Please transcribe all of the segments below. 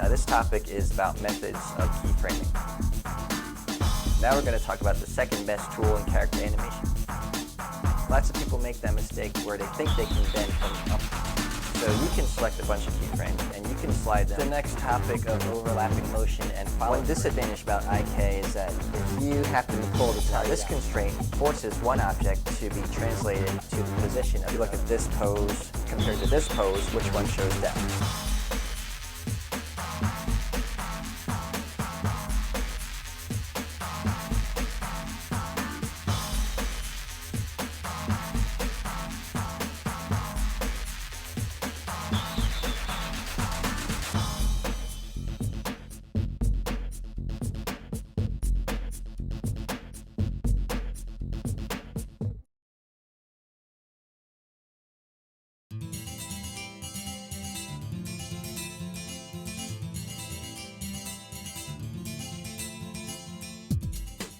This topic is about methods of keyframing. Now we're going to talk about the second best tool in character animation. Lots of people make that mistake where they think they can bend from up. So you can select a bunch of keyframes and you can slide them. The next topic of overlapping motion and follow. One disadvantage about IK is that if you have to pull the top, this constraint forces one object to be translated to the position. If you look at this pose compared to this pose, which one shows depth?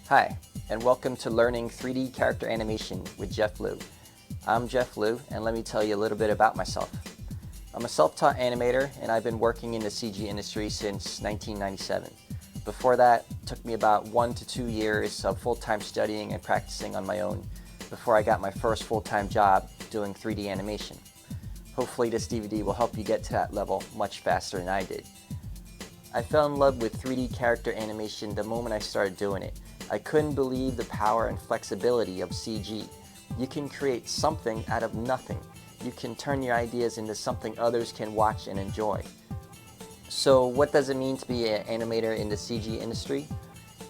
Hi, and welcome to Learning 3D Character Animation with Jeff Liu. I'm Jeff Liu, and let me tell you a little bit about myself. I'm a self-taught animator, and I've been working in the CG industry since 1997. Before that, it took me about 1 to 2 years of full-time studying and practicing on my own before I got my first full-time job doing 3D animation. Hopefully this DVD will help you get to that level much faster than I did. I fell in love with 3D character animation the moment I started doing it. I couldn't believe the power and flexibility of CG. You can create something out of nothing. You can turn your ideas into something others can watch and enjoy. So what does it mean to be an animator in the CG industry?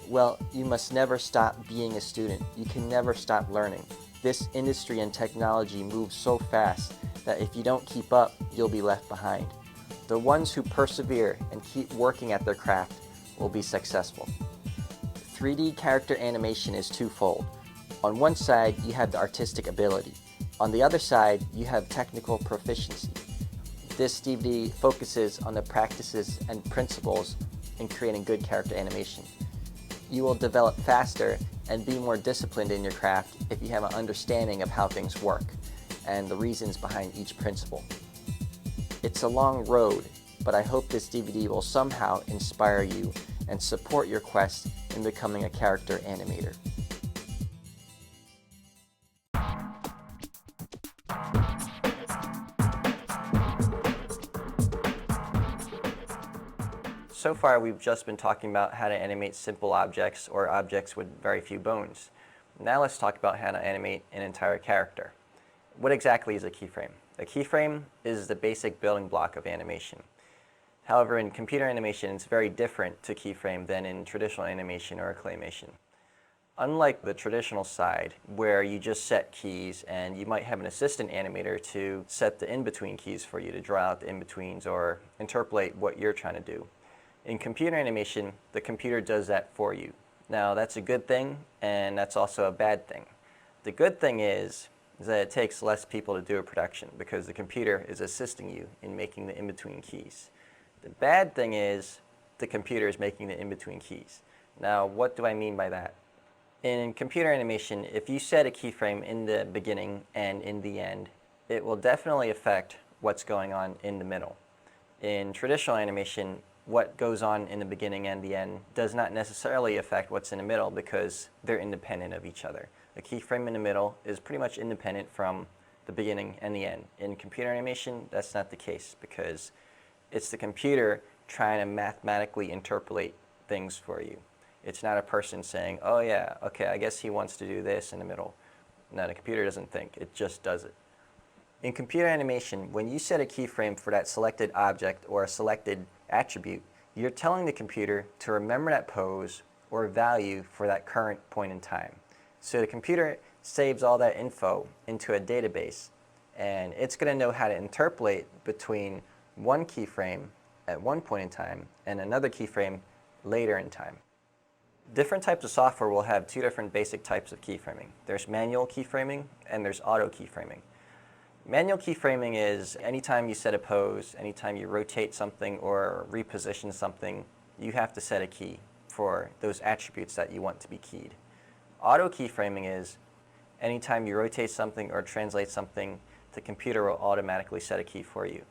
Well, you must never stop being a student. You can never stop learning. This industry and technology moves so fast that if you don't keep up, you'll be left behind. The ones who persevere and keep working at their craft will be successful. 3D character animation is twofold. On one side, you have the artistic ability. On the other side, you have technical proficiency. This DVD focuses on the practices and principles in creating good character animation. You will develop faster and be more disciplined in your craft if you have an understanding of how things work and the reasons behind each principle. It's a long road, but I hope this DVD will somehow inspire you and support your quest in becoming a character animator. So far we've just been talking about how to animate simple objects or objects with very few bones. Now let's talk about how to animate an entire character. What exactly is a keyframe? A keyframe is the basic building block of animation. However, in computer animation, it's very different to keyframe than in traditional animation or claymation. Unlike the traditional side, where you just set keys and you might have an assistant animator to set the in-between keys for you to draw out the in-betweens or interpolate what you're trying to do. In computer animation, the computer does that for you. Now, that's a good thing, and that's also a bad thing. The good thing is that it takes less people to do a production because the computer is assisting you in making the in-between keys. The bad thing is the computer is making the in-between keys. Now, what do I mean by that? In computer animation, if you set a keyframe in the beginning and in the end, it will definitely affect what's going on in the middle. In traditional animation, what goes on in the beginning and the end does not necessarily affect what's in the middle because they're independent of each other. A keyframe in the middle is pretty much independent from the beginning and the end. In computer animation, that's not the case because it's the computer trying to mathematically interpolate things for you. It's not a person saying, oh yeah, okay, I guess he wants to do this in the middle. No, the computer doesn't think, it just does it. In computer animation, when you set a keyframe for that selected object or a selected attribute, you're telling the computer to remember that pose or value for that current point in time. So the computer saves all that info into a database, and it's going to know how to interpolate between one keyframe at one point in time and another keyframe later in time. Different types of software will have two different basic types of keyframing. There's manual keyframing and there's auto keyframing. Manual keyframing is anytime you set a pose, anytime you rotate something or reposition something, you have to set a key for those attributes that you want to be keyed. Auto keyframing is anytime you rotate something or translate something, the computer will automatically set a key for you.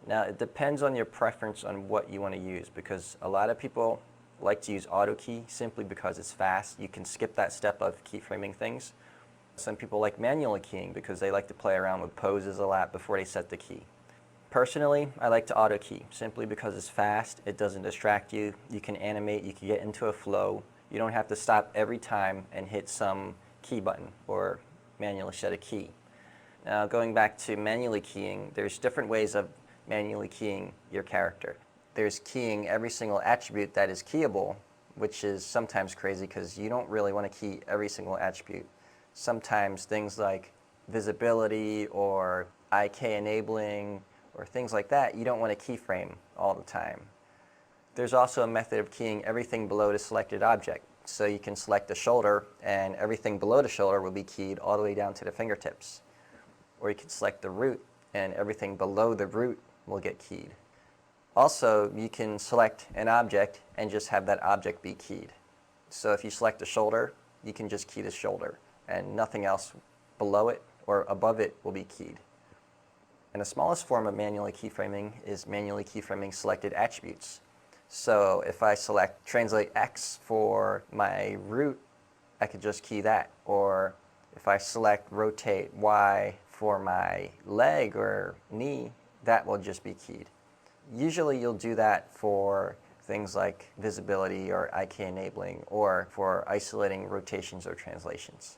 Now, it depends on your preference on what you want to use, because a lot of people like to use auto key simply because it's fast. You can skip that step of keyframing things. Some people like manual keying because they like to play around with poses a lot before they set the key. Personally, I like to auto key simply because it's fast, it doesn't distract you, you can animate, you can get into a flow. You don't have to stop every time and hit some key button or manually set a key. Now, going back to manually keying, there's different ways of manually keying your character. There's keying every single attribute that is keyable, which is sometimes crazy because you don't really want to key every single attribute. Sometimes things like visibility or IK enabling or things like that, you don't want to keyframe all the time. There's also a method of keying everything below the selected object. So you can select the shoulder and everything below the shoulder will be keyed all the way down to the fingertips. Or you can select the root and everything below the root will get keyed. Also, you can select an object and just have that object be keyed. So if you select the shoulder, you can just key the shoulder and nothing else below it or above it will be keyed. And the smallest form of manually keyframing is manually keyframing selected attributes. So if I select translate X for my root, I could just key that. Or if I select rotate Y for my leg or knee, that will just be keyed. Usually you'll do that for things like visibility or IK enabling or for isolating rotations or translations.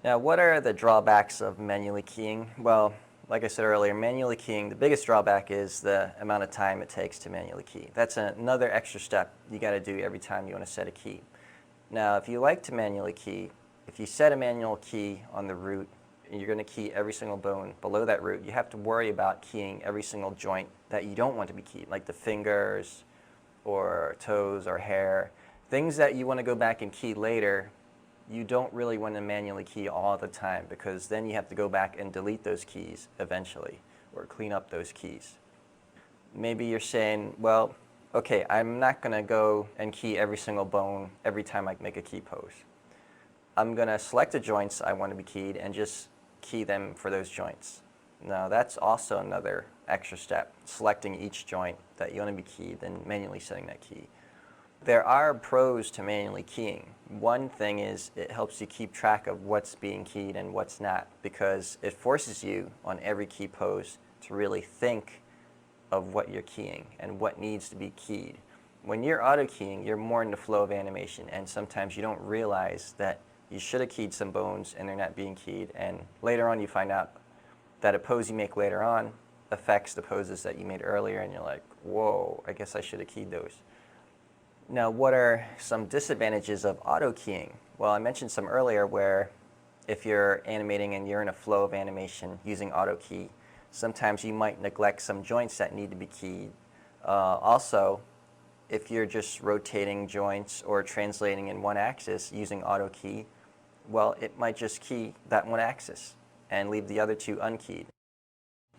Now, what are the drawbacks of manually keying? Well, like I said earlier, manually keying, the biggest drawback is the amount of time it takes to manually key. That's another extra step you got to do every time you want to set a key. Now, if you like to manually key, if you set a manual key on the root, and you're going to key every single bone below that root, you have to worry about keying every single joint that you don't want to be keyed, like the fingers or toes or hair. Things that you want to go back and key later, you don't really want to manually key all the time because then you have to go back and delete those keys eventually or clean up those keys. Maybe you're saying, well, okay, I'm not going to go and key every single bone every time I make a key pose. I'm going to select the joints I want to be keyed and just key them for those joints. Now, that's also another extra step, selecting each joint that you want to be keyed and manually setting that key. There are pros to manually keying. One thing is it helps you keep track of what's being keyed and what's not because it forces you on every key pose to really think of what you're keying and what needs to be keyed. When you're auto keying, you're more in the flow of animation and sometimes you don't realize that you should have keyed some bones and they're not being keyed, and later on you find out that a pose you make later on affects the poses that you made earlier and you're like, whoa, I guess I should have keyed those. Now, what are some disadvantages of auto keying? Well, I mentioned some earlier where if you're animating and you're in a flow of animation using auto key, sometimes you might neglect some joints that need to be keyed. Also, if you're just rotating joints or translating in one axis using auto key, well, it might just key that one axis and leave the other two unkeyed.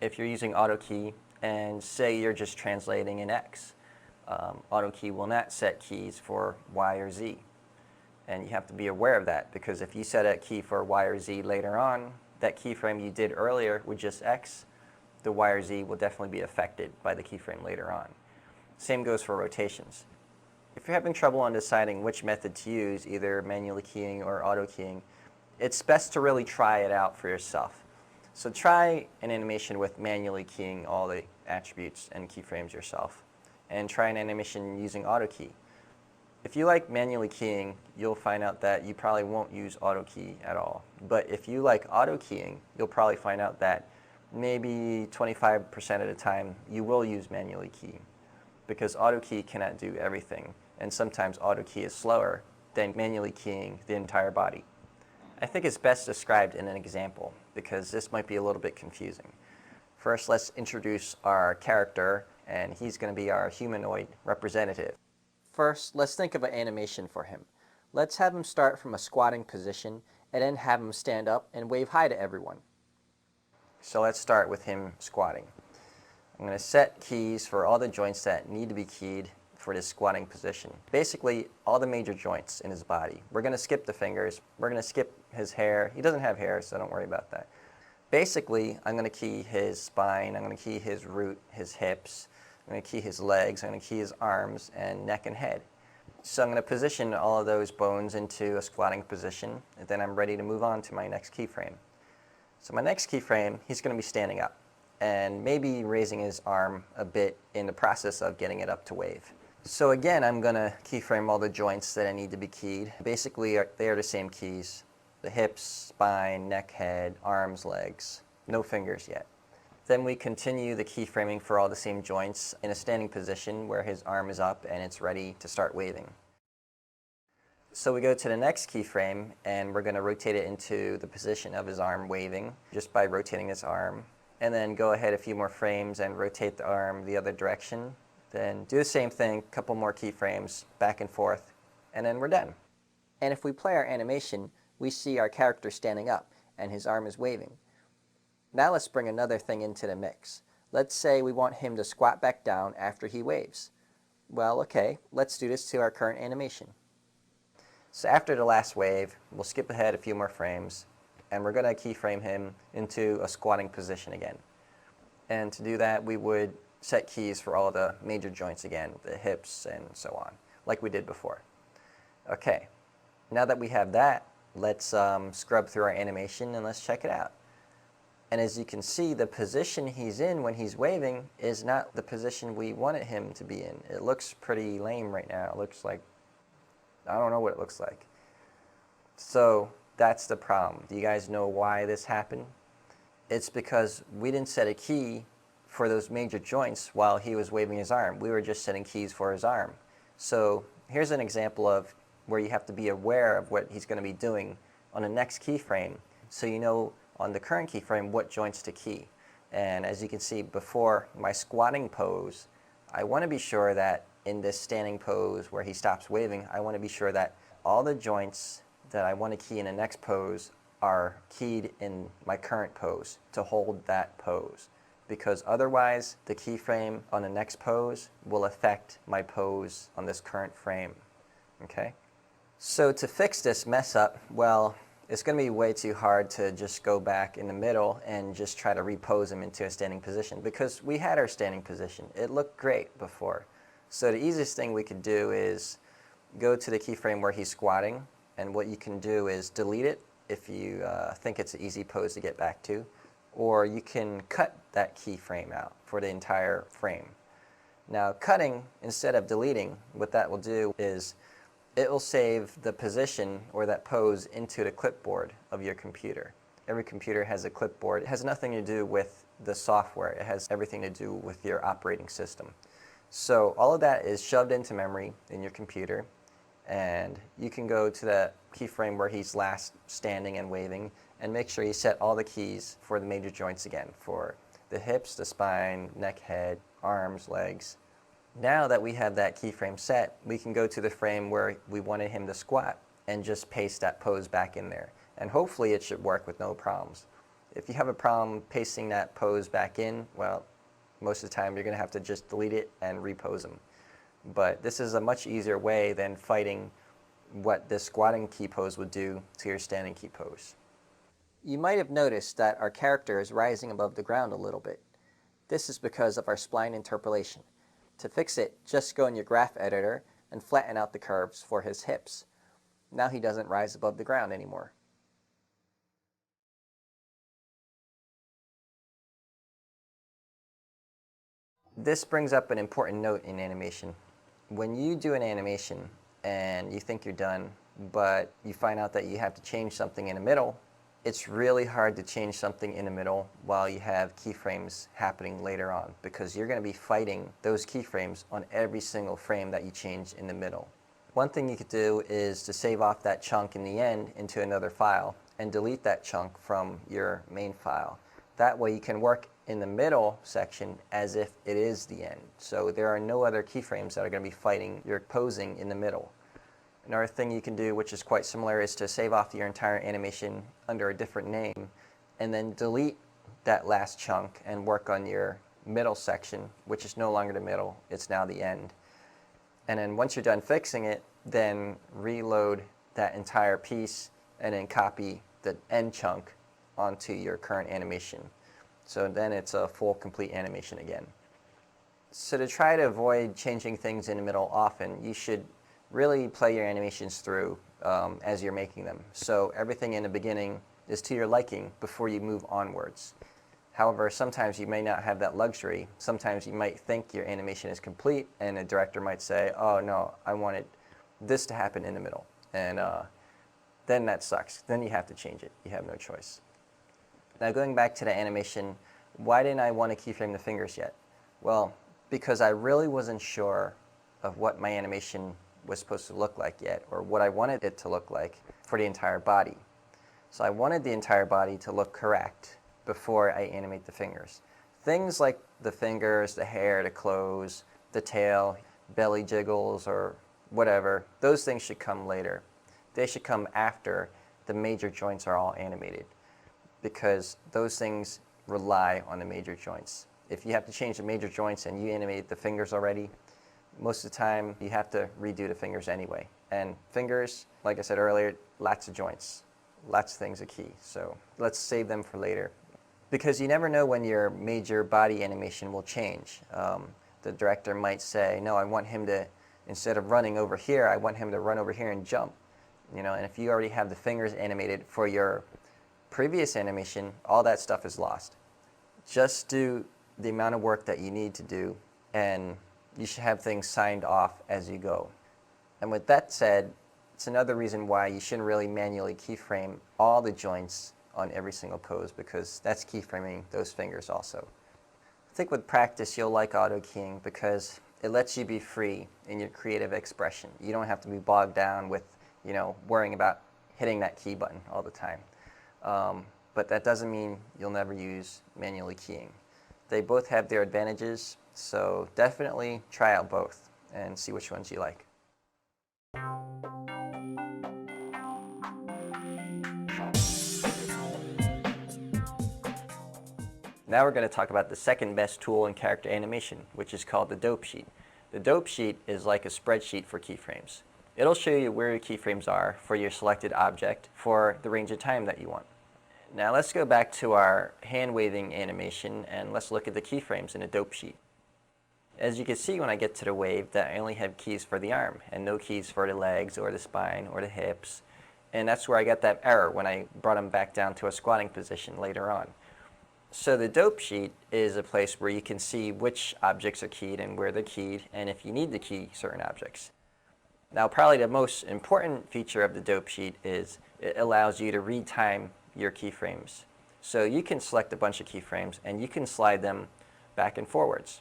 If you're using auto key and say you're just translating in X, auto key will not set keys for Y or Z. And you have to be aware of that because if you set a key for Y or Z later on, that keyframe you did earlier with just X, the Y or Z will definitely be affected by the keyframe later on. Same goes for rotations. If you're having trouble on deciding which method to use, either manually keying or auto keying, it's best to really try it out for yourself. So try an animation with manually keying all the attributes and keyframes yourself, and try an animation using auto key. If you like manually keying, you'll find out that you probably won't use auto key at all. But if you like auto keying, you'll probably find out that maybe 25% of the time you will use manually keying because auto key cannot do everything. And sometimes auto key is slower than manually keying the entire body. I think it's best described in an example because this might be a little bit confusing. First, let's introduce our character, and he's going to be our humanoid representative. First, let's think of an animation for him. Let's have him start from a squatting position and then have him stand up and wave hi to everyone. So let's start with him squatting. I'm going to set keys for all the joints that need to be keyed for this squatting position. Basically, all the major joints in his body. We're going to skip the fingers. We're going to skip his hair. He doesn't have hair, so don't worry about that. Basically, I'm going to key his spine, I'm going to key his root, his hips, I'm going to key his legs, I'm going to key his arms and neck and head. So I'm going to position all of those bones into a squatting position, and then I'm ready to move on to my next keyframe. So my next keyframe, he's going to be standing up and maybe raising his arm a bit in the process of getting it up to wave. So again, I'm going to keyframe all the joints that I need to be keyed. Basically, they are the same keys. The hips, spine, neck, head, arms, legs. No fingers yet. Then we continue the keyframing for all the same joints in a standing position where his arm is up and it's ready to start waving. So we go to the next keyframe and we're going to rotate it into the position of his arm waving just by rotating his arm. And then go ahead a few more frames and rotate the arm the other direction. Then do the same thing, a couple more keyframes back and forth, and then we're done. And if we play our animation, we see our character standing up and his arm is waving. Now let's bring another thing into the mix. Let's say we want him to squat back down after he waves. Well, okay, let's do this to our current animation. So after the last wave, we'll skip ahead a few more frames, and we're going to keyframe him into a squatting position again. And to do that, we would set keys for all the major joints again, the hips and so on, like we did before. Okay, now that we have that, let's scrub through our animation and let's check it out. And as you can see, the position he's in when he's waving is not the position we wanted him to be in. It looks pretty lame right now. It looks like, I don't know what it looks like. So that's the problem. Do you guys know why this happened? It's because we didn't set a key for those major joints while he was waving his arm. We were just setting keys for his arm. So here's an example of where you have to be aware of what he's going to be doing on the next keyframe, so you know on the current keyframe what joints to key. And as you can see before my squatting pose, I want to be sure that in this standing pose where he stops waving, I want to be sure that all the joints that I want to key in the next pose are keyed in my current pose to hold that pose. Because otherwise, the keyframe on the next pose will affect my pose on this current frame. Okay? So to fix this mess up, well, it's going to be way too hard to just go back in the middle and just try to repose him into a standing position, because we had our standing position. It looked great before. So the easiest thing we could do is go to the keyframe where he's squatting, and what you can do is delete it if you think it's an easy pose to get back to, or you can cut that keyframe out for the entire frame. Now cutting instead of deleting, what that will do is it will save the position or that pose into the clipboard of your computer. Every computer has a clipboard. It has nothing to do with the software. It has everything to do with your operating system. So all of that is shoved into memory in your computer, and you can go to that keyframe where he's last standing and waving and make sure you set all the keys for the major joints again, for the hips, the spine, neck, head, arms, legs. Now that we have that keyframe set, we can go to the frame where we wanted him to squat and just paste that pose back in there. And hopefully it should work with no problems. If you have a problem pasting that pose back in, well, most of the time you're going to have to just delete it and repose them. But this is a much easier way than fighting what this squatting key pose would do to your standing key pose. You might have noticed that our character is rising above the ground a little bit. This is because of our spline interpolation. To fix it, just go in your graph editor and flatten out the curves for his hips. Now he doesn't rise above the ground anymore. This brings up an important note in animation. When you do an animation and you think you're done, but you find out that you have to change something in the middle, it's really hard to change something in the middle while you have keyframes happening later on, because you're going to be fighting those keyframes on every single frame that you change in the middle. One thing you could do is to save off that chunk in the end into another file and delete that chunk from your main file. That way you can work in the middle section as if it is the end. So there are no other keyframes that are going to be fighting your posing in the middle. Another thing you can do, which is quite similar, is to save off your entire animation under a different name and then delete that last chunk and work on your middle section, which is no longer the middle, it's now the end. And then once you're done fixing it, then reload that entire piece and then copy the end chunk onto your current animation. So then it's a full, complete animation again. So to try to avoid changing things in the middle often, you should really play your animations through as you're making them. So everything in the beginning is to your liking before you move onwards. However, sometimes you may not have that luxury. Sometimes you might think your animation is complete, and the director might say, oh no, I wanted this to happen in the middle. And then that sucks. Then you have to change it. You have no choice. Now going back to the animation, why didn't I want to keyframe the fingers yet? Well, because I really wasn't sure of what my animation was supposed to look like yet, or what I wanted it to look like for the entire body. So I wanted the entire body to look correct before I animate the fingers. Things like the fingers, the hair, the clothes, the tail, belly jiggles, or whatever, those things should come later. They should come after the major joints are all animated, because those things rely on the major joints. If you have to change the major joints and you animate the fingers already, most of the time you have to redo the fingers anyway. And fingers, like I said earlier, lots of joints, lots of things are key. So let's save them for later, because you never know when your major body animation will change. The director might say, no, I want him to, instead of running over here, I want him to run over here and jump. You know, and if you already have the fingers animated for your previous animation, all that stuff is lost. Just do the amount of work that you need to do, and you should have things signed off as you go. And with that said, it's another reason why you shouldn't really manually keyframe all the joints on every single pose, because that's keyframing those fingers also. I think with practice you'll like auto keying because it lets you be free in your creative expression. You don't have to be bogged down with, you know, worrying about hitting that key button all the time. But that doesn't mean you'll never use manually keying. They both have their advantages, so definitely try out both and see which ones you like. Now we're going to talk about the second best tool in character animation, which is called the Dopesheet. The Dopesheet is like a spreadsheet for keyframes. It'll show you where your keyframes are for your selected object for the range of time that you want. Now let's go back to our hand waving animation and let's look at the keyframes in the Dopesheet. As you can see when I get to the wave that I only have keys for the arm and no keys for the legs or the spine or the hips. And that's where I got that error when I brought them back down to a squatting position later on. So the Dopesheet is a place where you can see which objects are keyed and where they're keyed, and if you need to key certain objects. Now probably the most important feature of the Dopesheet is it allows you to retime your keyframes. So you can select a bunch of keyframes and you can slide them back and forwards.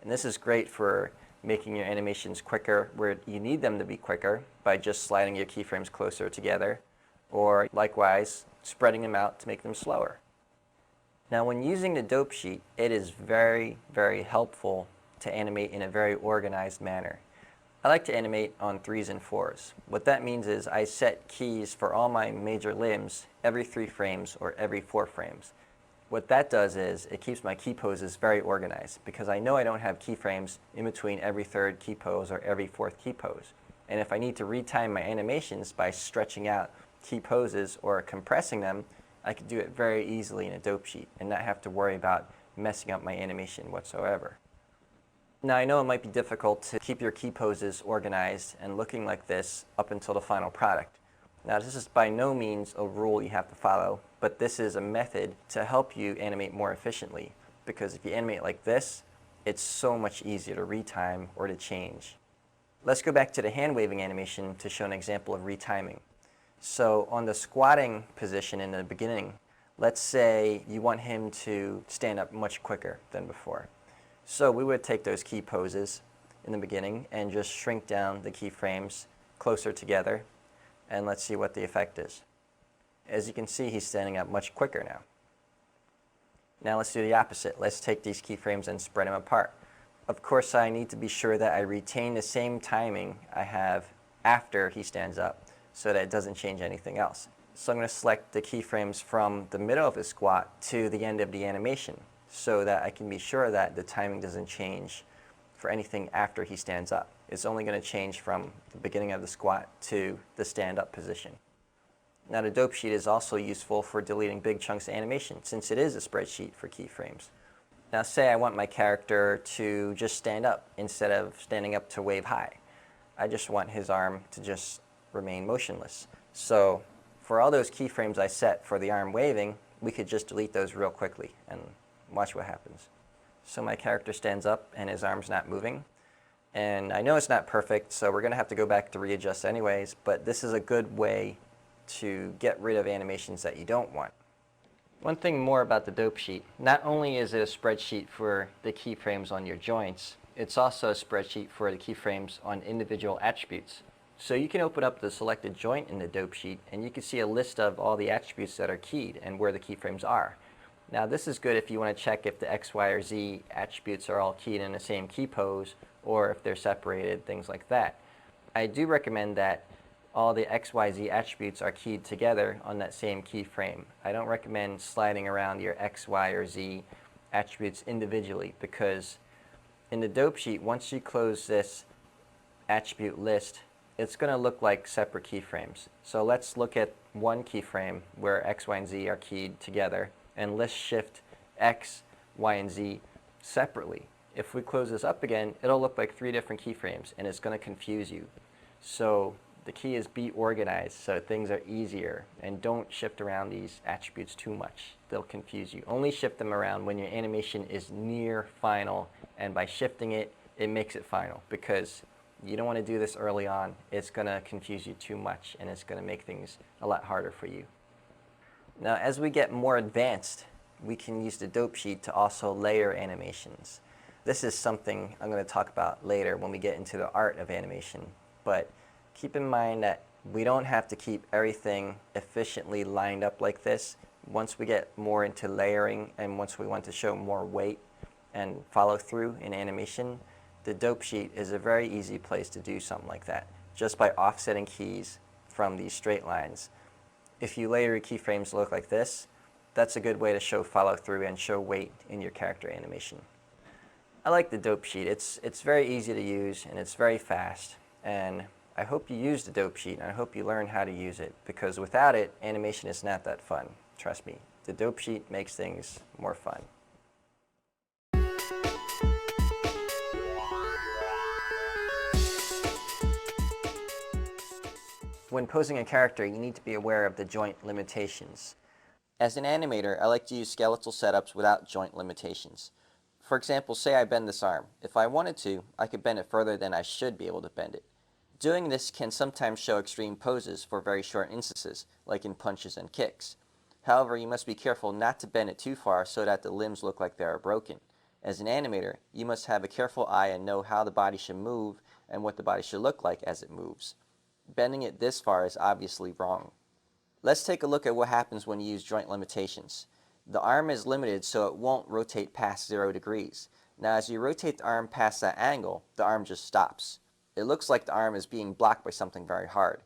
And this is great for making your animations quicker where you need them to be quicker by just sliding your keyframes closer together, or likewise spreading them out to make them slower. Now when using the Dopesheet, it is very, very helpful to animate in a very organized manner. I like to animate on 3s and 4s. What that means is I set keys for all my major limbs every 3 frames or every 4 frames. What that does is it keeps my key poses very organized, because I know I don't have keyframes in between every 3rd key pose or every 4th key pose. And if I need to retime my animations by stretching out key poses or compressing them, I could do it very easily in a Dopesheet and not have to worry about messing up my animation whatsoever. Now I know it might be difficult to keep your key poses organized and looking like this up until the final product. Now this is by no means a rule you have to follow, but this is a method to help you animate more efficiently, because if you animate like this, it's so much easier to retime or to change. Let's go back to the hand waving animation to show an example of retiming. So on the squatting position in the beginning, let's say you want him to stand up much quicker than before. So we would take those key poses in the beginning and just shrink down the keyframes closer together, and let's see what the effect is. As you can see, he's standing up much quicker now. Now let's do the opposite. Let's take these keyframes and spread them apart. Of course, I need to be sure that I retain the same timing I have after he stands up, so that it doesn't change anything else. So I'm going to select the keyframes from the middle of the squat to the end of the animation, so that I can be sure that the timing doesn't change for anything after he stands up. It's only going to change from the beginning of the squat to the stand-up position. Now the dope sheet is also useful for deleting big chunks of animation since it is a spreadsheet for keyframes. Now say I want my character to just stand up instead of standing up to wave high. I just want his arm to just remain motionless. So for all those keyframes I set for the arm waving, we could just delete those real quickly and watch what happens. So my character stands up and his arm's not moving. And I know it's not perfect, so we're going to have to go back to readjust anyways, but this is a good way to get rid of animations that you don't want. One thing more about the dope sheet, not only is it a spreadsheet for the keyframes on your joints, it's also a spreadsheet for the keyframes on individual attributes. So you can open up the selected joint in the dope sheet and you can see a list of all the attributes that are keyed and where the keyframes are. Now this is good if you want to check if the X, Y, or Z attributes are all keyed in the same key pose or if they're separated, things like that. I do recommend that all the X, Y, Z attributes are keyed together on that same keyframe. I don't recommend sliding around your X, Y, or Z attributes individually because in the dope sheet, once you close this attribute list, it's going to look like separate keyframes. So let's look at one keyframe where X, Y, and Z are keyed together, and let's shift X, Y, and Z separately. If we close this up again, it'll look like 3 different keyframes, and it's going to confuse you. So the key is be organized so things are easier, and don't shift around these attributes too much. They'll confuse you. Only shift them around when your animation is near final, and by shifting it, it makes it final, because you don't want to do this early on. It's going to confuse you too much, and it's going to make things a lot harder for you. Now, as we get more advanced, we can use the dope sheet to also layer animations. This is something I'm going to talk about later when we get into the art of animation, but keep in mind that we don't have to keep everything efficiently lined up like this. Once we get more into layering and once we want to show more weight and follow through in animation, the dope sheet is a very easy place to do something like that, just by offsetting keys from these straight lines. If you layer your keyframes to look like this, that's a good way to show follow through and show weight in your character animation. I like the dope sheet. It's very easy to use and it's very fast, and I hope you use the dope sheet and I hope you learn how to use it, because without it, animation is not that fun. Trust me, the dope sheet makes things more fun. When posing a character, you need to be aware of the joint limitations. As an animator, I like to use skeletal setups without joint limitations. For example, say I bend this arm. If I wanted to, I could bend it further than I should be able to bend it. Doing this can sometimes show extreme poses for very short instances, like in punches and kicks. However, you must be careful not to bend it too far so that the limbs look like they are broken. As an animator, you must have a careful eye and know how the body should move and what the body should look like as it moves. Bending it this far is obviously wrong. Let's take a look at what happens when you use joint limitations. The arm is limited so it won't rotate past 0 degrees. Now as you rotate the arm past that angle, the arm just stops. It looks like the arm is being blocked by something very hard.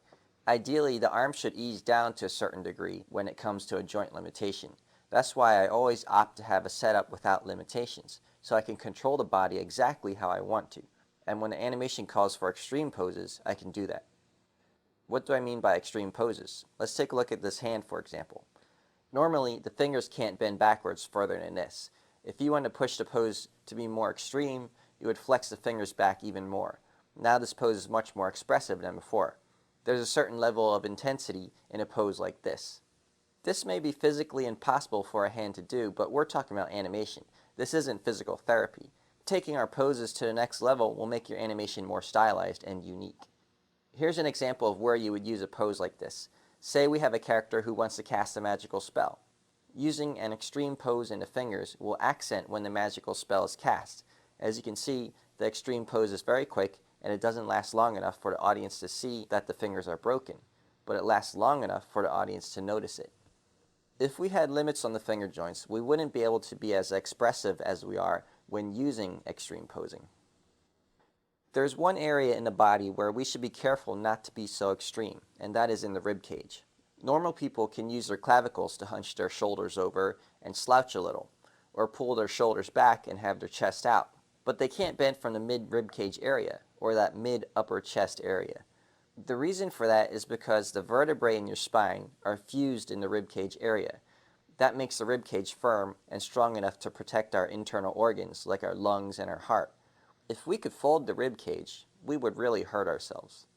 Ideally, the arm should ease down to a certain degree when it comes to a joint limitation. That's why I always opt to have a setup without limitations, so I can control the body exactly how I want to. And when the animation calls for extreme poses, I can do that. What do I mean by extreme poses? Let's take a look at this hand, for example. Normally, the fingers can't bend backwards further than this. If you want to push the pose to be more extreme, you would flex the fingers back even more. Now this pose is much more expressive than before. There's a certain level of intensity in a pose like this. This may be physically impossible for a hand to do, but we're talking about animation. This isn't physical therapy. Taking our poses to the next level will make your animation more stylized and unique. Here's an example of where you would use a pose like this. Say we have a character who wants to cast a magical spell. Using an extreme pose in the fingers will accent when the magical spell is cast. As you can see, the extreme pose is very quick and it doesn't last long enough for the audience to see that the fingers are broken, but it lasts long enough for the audience to notice it. If we had limits on the finger joints, we wouldn't be able to be as expressive as we are when using extreme posing. There's one area in the body where we should be careful not to be so extreme, and that is in the rib cage. Normal people can use their clavicles to hunch their shoulders over and slouch a little, or pull their shoulders back and have their chest out. But they can't bend from the mid-rib cage area, or that mid-upper chest area. The reason for that is because the vertebrae in your spine are fused in the ribcage area. That makes the ribcage firm and strong enough to protect our internal organs like our lungs and our heart. If we could fold the ribcage, we would really hurt ourselves.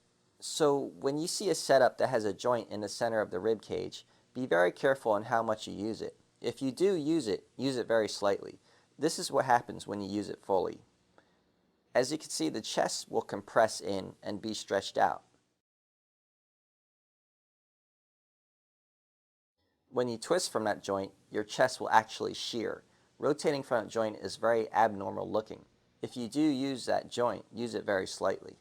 So when you see a setup that has a joint in the center of the rib cage, be very careful on how much you use it. If you do use it very slightly. This is what happens when you use it fully. As you can see, the chest will compress in and be stretched out. When you twist from that joint, your chest will actually shear. Rotating from that joint is very abnormal looking. If you do use that joint, use it very slightly.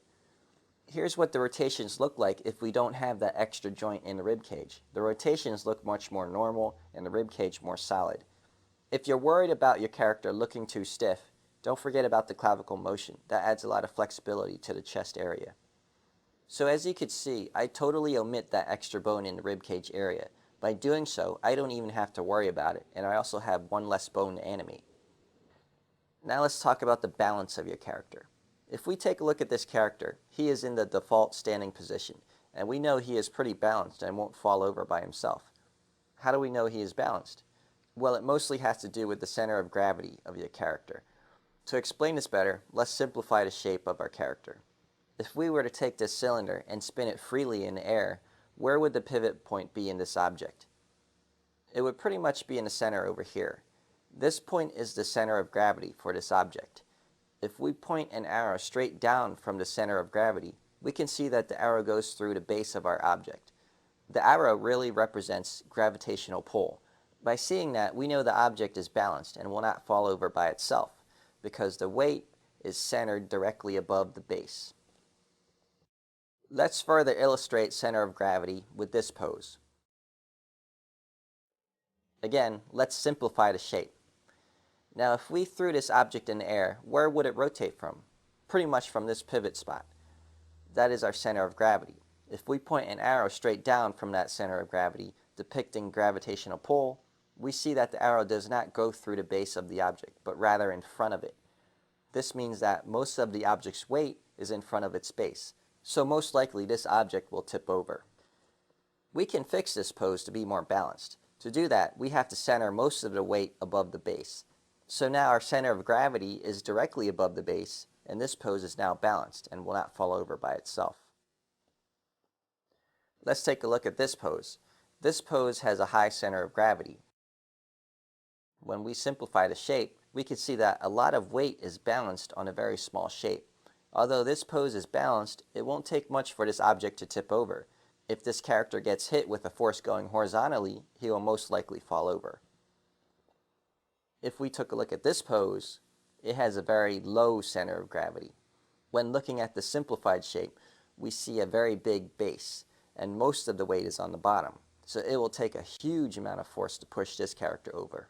Here's what the rotations look like if we don't have that extra joint in the rib cage. The rotations look much more normal and the rib cage more solid. If you're worried about your character looking too stiff, don't forget about the clavicle motion. That adds a lot of flexibility to the chest area. So as you can see, I totally omit that extra bone in the rib cage area. By doing so, I don't even have to worry about it, and I also have one less bone to animate. Now let's talk about the balance of your character. If we take a look at this character, he is in the default standing position, and we know he is pretty balanced and won't fall over by himself. How do we know he is balanced? Well, it mostly has to do with the center of gravity of your character. To explain this better, let's simplify the shape of our character. If we were to take this cylinder and spin it freely in the air, where would the pivot point be in this object? It would pretty much be in the center over here. This point is the center of gravity for this object. If we point an arrow straight down from the center of gravity, we can see that the arrow goes through the base of our object. The arrow really represents gravitational pull. By seeing that, we know the object is balanced and will not fall over by itself, because the weight is centered directly above the base. Let's further illustrate center of gravity with this pose. Again, let's simplify the shape. Now if we threw this object in the air, where would it rotate from? Pretty much from this pivot spot. That is our center of gravity. If we point an arrow straight down from that center of gravity, depicting gravitational pull, we see that the arrow does not go through the base of the object, but rather in front of it. This means that most of the object's weight is in front of its base, so most likely this object will tip over. We can fix this pose to be more balanced. To do that, we have to center most of the weight above the base. So now our center of gravity is directly above the base, and this pose is now balanced and will not fall over by itself. Let's take a look at this pose. This pose has a high center of gravity. When we simplify the shape, we can see that a lot of weight is balanced on a very small shape. Although this pose is balanced, it won't take much for this object to tip over. If this character gets hit with a force going horizontally, he will most likely fall over. If we took a look at this pose, it has a very low center of gravity. When looking at the simplified shape, we see a very big base, and most of the weight is on the bottom, so it will take a huge amount of force to push this character over.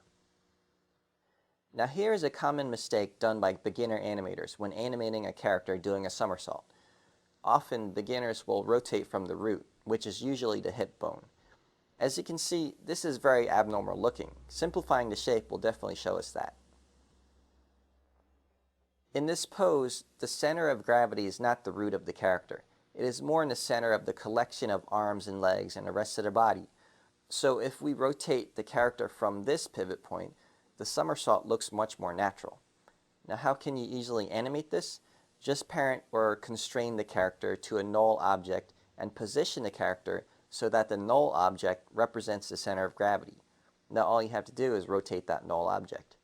Now here is a common mistake done by beginner animators when animating a character doing a somersault. Often beginners will rotate from the root, which is usually the hip bone. As you can see, this is very abnormal looking. Simplifying the shape will definitely show us that. In this pose, the center of gravity is not the root of the character. It is more in the center of the collection of arms and legs and the rest of the body. So if we rotate the character from this pivot point, the somersault looks much more natural. Now how can you easily animate this? Just parent or constrain the character to a null object and position the character so that the null object represents the center of gravity. Now all you have to do is rotate that null object.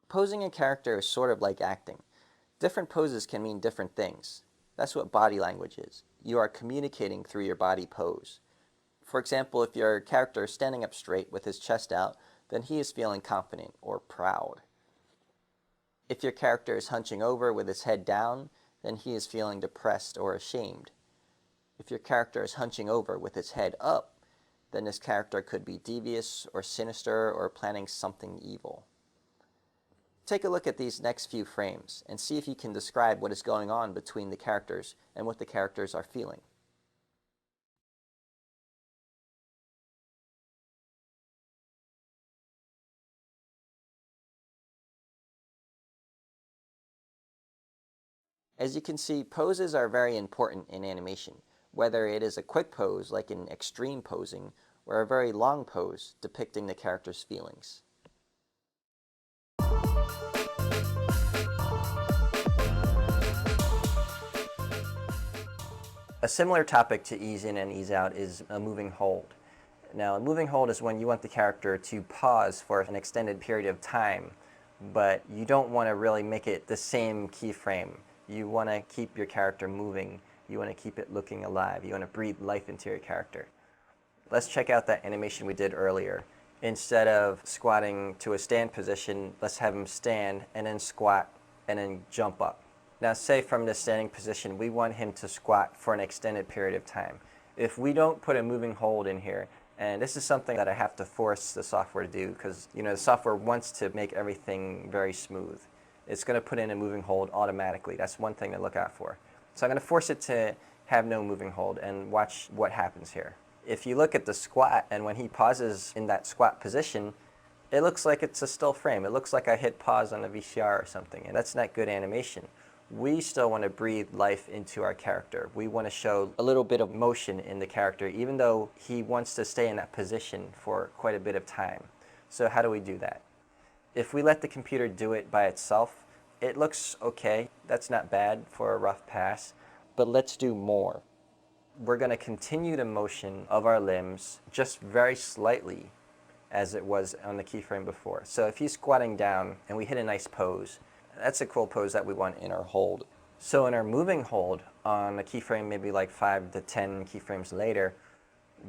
Posing a character is sort of like acting. Different poses can mean different things. That's what body language is. You are communicating through your body pose. For example, if your character is standing up straight with his chest out, then he is feeling confident or proud. If your character is hunching over with his head down, then he is feeling depressed or ashamed. If your character is hunching over with his head up, then this character could be devious or sinister or planning something evil. Take a look at these next few frames and see if you can describe what is going on between the characters and what the characters are feeling. As you can see, poses are very important in animation, whether it is a quick pose like in extreme posing, or a very long pose depicting the character's feelings. A similar topic to ease in and ease out is a moving hold. Now, a moving hold is when you want the character to pause for an extended period of time, but you don't want to really make it the same keyframe. You want to keep your character moving. You want to keep it looking alive. You want to breathe life into your character. Let's check out that animation we did earlier. Instead of squatting to a stand position, let's have him stand and then squat and then jump up. Now say from the standing position, we want him to squat for an extended period of time. If we don't put a moving hold in here, and this is something that I have to force the software to do because the software wants to make everything very smooth. It's going to put in a moving hold automatically. That's one thing to look out for. So I'm going to force it to have no moving hold and watch what happens here. If you look at the squat and when he pauses in that squat position, it looks like it's a still frame. It looks like I hit pause on a VCR or something, and that's not good animation. We still want to breathe life into our character. We want to show a little bit of motion in the character, even though he wants to stay in that position for quite a bit of time. So how do we do that? If we let the computer do it by itself, it looks okay. That's not bad for a rough pass, but let's do more. We're going to continue the motion of our limbs just very slightly as it was on the keyframe before. So if he's squatting down and we hit a nice pose, that's a cool pose that we want in our hold. So in our moving hold on a keyframe, maybe like 5 to 10 keyframes later,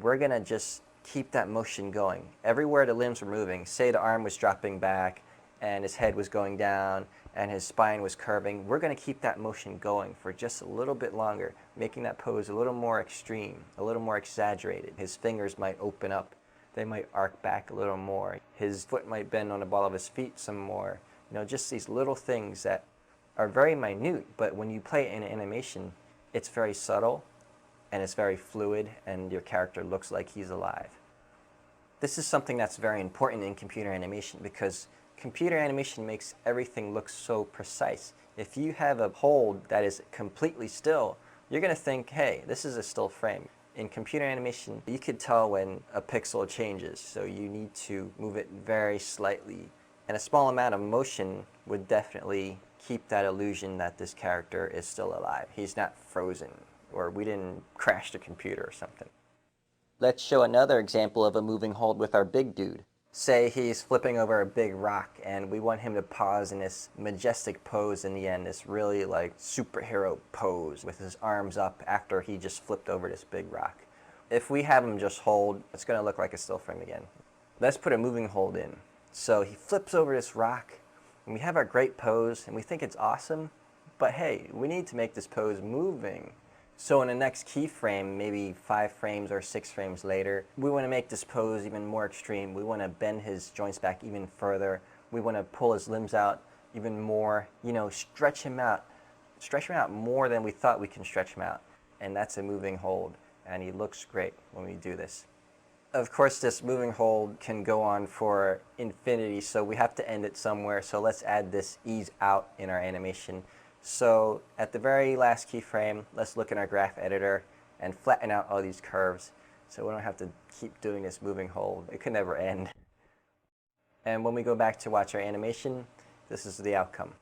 we're going to just keep that motion going. Everywhere the limbs were moving, say the arm was dropping back and his head was going down and his spine was curving, we're going to keep that motion going for just a little bit longer, making that pose a little more extreme, a little more exaggerated. His fingers might open up, they might arc back a little more. His foot might bend on the ball of his feet some more. Just these little things that are very minute, but when you play it in animation, it's very subtle and it's very fluid and your character looks like he's alive. This is something that's very important in computer animation because computer animation makes everything look so precise. If you have a hold that is completely still, you're going to think, hey, this is a still frame. In computer animation, you could tell when a pixel changes, so you need to move it very slightly. And a small amount of motion would definitely keep that illusion that this character is still alive. He's not frozen, or we didn't crash the computer or something. Let's show another example of a moving hold with our big dude. Say he's flipping over a big rock and we want him to pause in this majestic pose in the end, this really like superhero pose with his arms up after he just flipped over this big rock. If we have him just hold, it's going to look like a still frame again. Let's put a moving hold in. So he flips over this rock and we have our great pose and we think it's awesome, but hey, we need to make this pose moving. So in the next keyframe, maybe 5 frames or 6 frames later, we want to make this pose even more extreme. We want to bend his joints back even further. We want to pull his limbs out even more, stretch him out more than we thought we can stretch him out. And that's a moving hold, and he looks great when we do this. Of course, this moving hold can go on for infinity, so we have to end it somewhere. So let's add this ease out in our animation. So at the very last keyframe, let's look in our graph editor and flatten out all these curves so we don't have to keep doing this moving hold. It could never end. And when we go back to watch our animation, this is the outcome.